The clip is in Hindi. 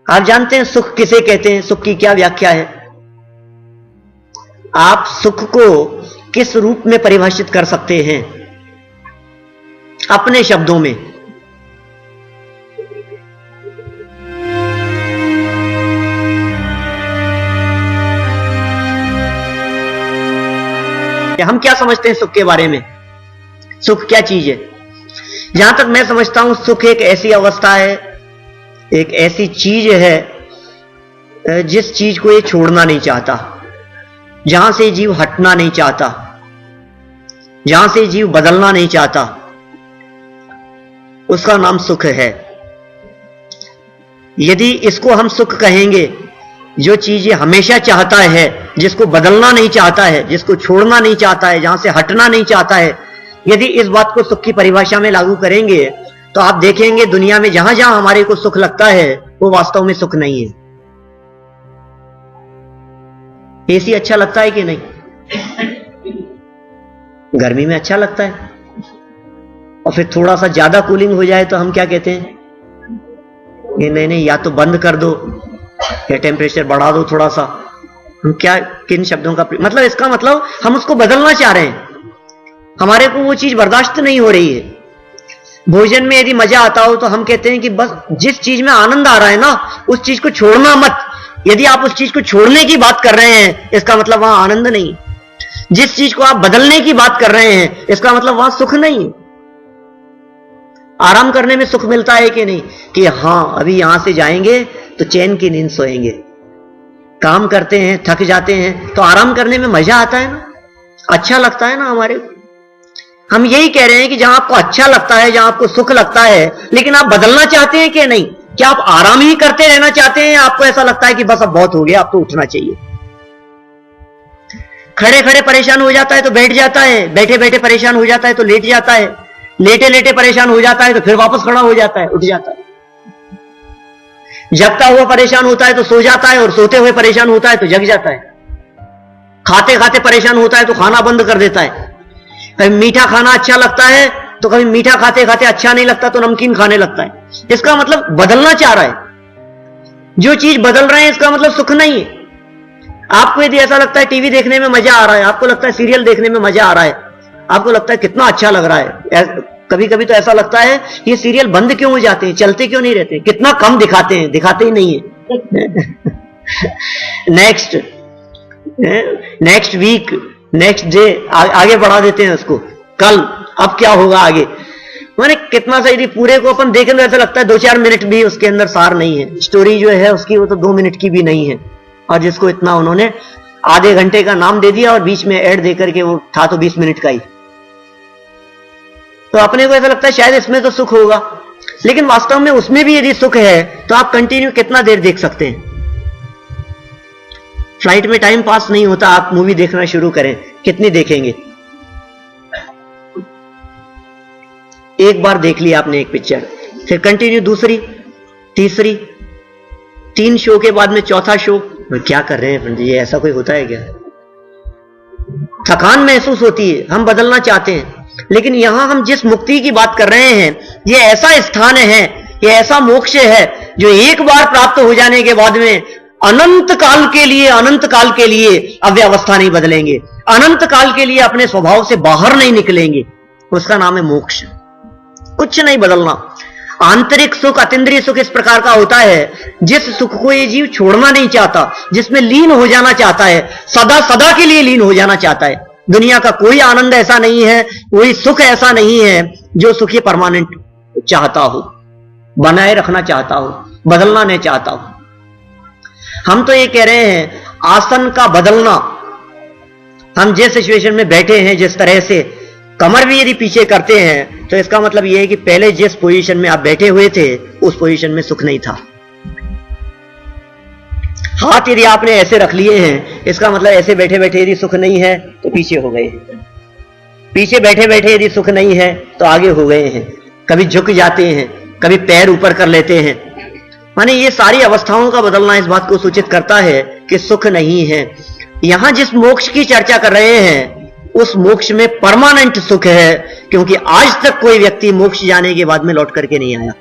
आप जानते हैं सुख किसे कहते हैं? सुख की क्या व्याख्या है? आप सुख को किस रूप में परिभाषित कर सकते हैं अपने शब्दों में? हम क्या समझते हैं सुख के बारे में? सुख क्या चीज है? जहां तक मैं समझता हूं, सुख एक ऐसी अवस्था है, एक ऐसी चीज है जिस चीज को ये छोड़ना नहीं चाहता, जहां से जीव हटना नहीं चाहता, जहां से जीव बदलना नहीं चाहता, उसका नाम सुख है। यदि इसको हम सुख कहेंगे, जो चीज ये हमेशा चाहता है, जिसको बदलना नहीं चाहता है, जिसको छोड़ना नहीं चाहता है, जहां से हटना नहीं चाहता है, यदि इस बात को सुख की परिभाषा में लागू करेंगे तो आप देखेंगे दुनिया में जहां जहां हमारे को सुख लगता है वो वास्तव में सुख नहीं है। एसी अच्छा लगता है कि नहीं? गर्मी में अच्छा लगता है, और फिर थोड़ा सा ज्यादा कूलिंग हो जाए तो हम क्या कहते हैं? ये नहीं, या तो बंद कर दो या टेम्परेचर बढ़ा दो थोड़ा सा। हम क्या, किन शब्दों का मतलब? इसका मतलब हम उसको बदलना चाह रहे हैं, हमारे को वो चीज बर्दाश्त नहीं हो रही है। भोजन में यदि मजा आता हो तो हम कहते हैं कि बस जिस चीज में आनंद आ रहा है ना, उस चीज को छोड़ना मत। यदि आप उस चीज को छोड़ने की बात कर रहे हैं, इसका मतलब वहां आनंद नहीं। जिस चीज को आप बदलने की बात कर रहे हैं, इसका मतलब वहां सुख नहीं है। आराम करने में सुख मिलता है कि नहीं? कि हां, अभी यहां से जाएंगे तो चैन की नींद सोएंगे। काम करते हैं, थक जाते हैं, तो आराम करने में मजा आता है ना, अच्छा लगता है ना हमारे को। हम यही कह रहे हैं कि जहां आपको अच्छा लगता है, जहां आपको सुख लगता है, लेकिन आप बदलना चाहते हैं कि नहीं? क्या आप आराम ही करते रहना चाहते हैं, या आपको ऐसा लगता है कि बस अब बहुत हो गया, अब तो उठना चाहिए? खड़े खड़े परेशान हो जाता है तो बैठ जाता है, बैठे बैठे परेशान हो जाता है तो लेट जाता है, लेटे लेटे परेशान हो जाता है तो फिर वापस खड़ा हो जाता है, उठ जाता है। जगता हुआ परेशान होता है तो सो जाता है, और सोते हुए परेशान होता है तो जग जाता है। खाते खाते परेशान होता है तो खाना बंद कर देता है। कभी मीठा खाना अच्छा लगता है तो कभी मीठा खाते खाते अच्छा नहीं लगता तो नमकीन खाने लगता है। इसका मतलब बदलना चाह रहा है। जो चीज बदल रहे हैं इसका मतलब सुख नहीं है। आपको यदि ऐसा लगता है टीवी देखने में मजा आ रहा है, आपको लगता है सीरियल देखने में मजा आ रहा है, आपको लगता है कितना अच्छा लग रहा है, कभी कभी तो ऐसा लगता है ये सीरियल बंद क्यों हो जाते हैं, चलते क्यों नहीं रहते, कितना कम दिखाते हैं, दिखाते ही नहीं है। नेक्स्ट वीक, नेक्स्ट डे, आगे बढ़ा देते हैं उसको, कल, अब क्या होगा आगे। मैंने कितना सा, यदि पूरे को अपन देखें तो ऐसा लगता है 2-4 मिनट भी उसके अंदर सार नहीं है। स्टोरी जो है उसकी वो तो 2 मिनट की भी नहीं है, और जिसको इतना उन्होंने आधे घंटे का नाम दे दिया और बीच में ऐड देकर के वो था तो 20 मिनट का ही। तो अपने को ऐसा लगता है शायद इसमें तो सुख होगा, लेकिन वास्तव में उसमें भी यदि सुख है तो आप कंटिन्यू कितना देर देख सकते हैं? फ्लाइट में टाइम पास नहीं होता, आप मूवी देखना शुरू करें, कितनी देखेंगे? एक बार देख लिया आपने एक पिक्चर, फिर कंटिन्यू दूसरी, तीसरी, 3 शो के बाद में चौथा शो। क्या कर रहे हैं पंडित जी, ऐसा कोई होता है क्या? थकान महसूस होती है, हम बदलना चाहते हैं। लेकिन यहां हम जिस मुक्ति की बात कर रहे हैं, यह ऐसा स्थान है, यह ऐसा मोक्ष है जो एक बार प्राप्त हो जाने के बाद में अनंत काल के लिए अव्यवस्था नहीं बदलेंगे, अनंत काल के लिए अपने स्वभाव से बाहर नहीं निकलेंगे। उसका नाम है मोक्ष। कुछ नहीं बदलना। आंतरिक सुख, अतीन्द्रिय सुख इस प्रकार का होता है जिस सुख को ये जीव छोड़ना नहीं चाहता, जिसमें लीन हो जाना चाहता है, सदा सदा के लिए लीन हो जाना चाहता है। दुनिया का कोई आनंद ऐसा नहीं है, कोई सुख ऐसा नहीं है जो सुख ये परमानेंट चाहता हो, बनाए रखना चाहता हो, बदलना नहीं चाहता हो। हम तो ये कह रहे हैं आसन का बदलना। हम जिस सिचुएशन में बैठे हैं, जिस तरह से कमर भी यदि पीछे करते हैं, तो इसका मतलब यह है कि पहले जिस पोजीशन में आप बैठे हुए थे उस पोजीशन में सुख नहीं था। हाथ यदि आपने ऐसे रख लिए हैं, इसका मतलब ऐसे बैठे बैठे यदि सुख नहीं है तो पीछे हो गए, पीछे बैठे बैठे यदि सुख नहीं है तो आगे हो गए हैं। कभी झुक जाते हैं, कभी पैर ऊपर कर लेते हैं। माने ये सारी अवस्थाओं का बदलना इस बात को सूचित करता है कि सुख नहीं है। यहां जिस मोक्ष की चर्चा कर रहे हैं उस मोक्ष में परमानेंट सुख है, क्योंकि आज तक कोई व्यक्ति मोक्ष जाने के बाद में लौट करके नहीं आया।